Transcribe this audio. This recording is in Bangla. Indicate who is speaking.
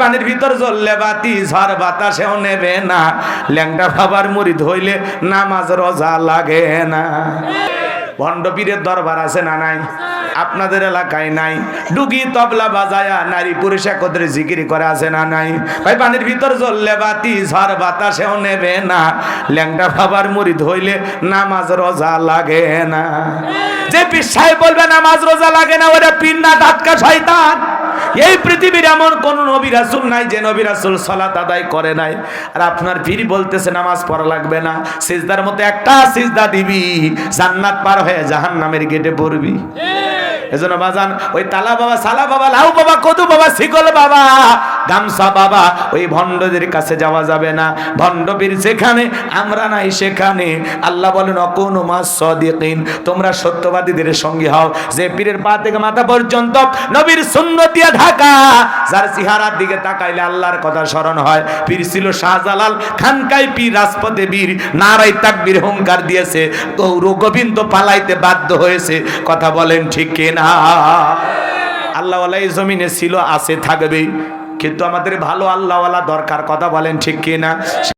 Speaker 1: পানির ভিতর জ্বললে বাতি ঝড় বাতাসেও নেবে না, ল্যাংটা বাবার মুরিদ হইলে নামাজ রোজা লাগে না। ভণ্ড পীরের দরবার আছে না নাই? আপনাদের এলাকায় নাই? ডুগি তবলা বাজায়া নারী পুরুষ একত্রে জিকির করে আছে না নাই? ভাই পানির ভিতর জ্বললে বাতি ঝড় বাতাসেও নেবে না, ল্যাংটা বাবার মুরিদ হইলে নামাজ রোজা লাগে না। যে বিশ্বাস বলবে নামাজ রোজা লাগে না, ওরা পীর না টাটকা শয়তান। এই পৃথিবীর এমন কোন নবী রাসূল নাই যে নবী রাসূল সালাত আদায় করে নাই। আর আপনার পীর বলতেছে নামাজ পড়া লাগবে না, সিজদার মতো একটা সিজদা দিবি, জান্নাত পার হয়ে জাহান্নামের গেটে পড়বি। এজন্য বাজান, ওই তালা বাবা, সালা বাবা, লাউ বাবা, কদু বাবা, শিকল বাবা, গামছা বাবা, ওই ভণ্ডদের কাছে যাওয়া যাবে না। ভণ্ড পীর যেখানে, আমরা নাই সেখানে। আল্লাহ বলেন অকুনু মাস সাদিকিন, তোমরা সত্যবাদীদের সঙ্গী হও। যে পীরের পা থেকে মাথা পর্যন্ত নবীর সুন্নাত দিয়ে ঢাকা, যার চেহারার দিকে তাকাইলে আল্লাহর কথা স্মরণ হয়। পীর ছিল শাহজালাল, খানকায় পীর, রাজপথে বীর, নারায়ে তাকবীর হুঙ্কার দিয়েছে, গৌর গোবিন্দ পালাইতে বাধ্য হয়েছে। কথা বলেন ঠিক কিনা? আল্লাহওয়ালা এই জমিনে ছিল, আছে, থাকবে, কিন্তু আমাদের ভালো আল্লাহওয়ালা দরকার। কথা বলেন ঠিক কিনা?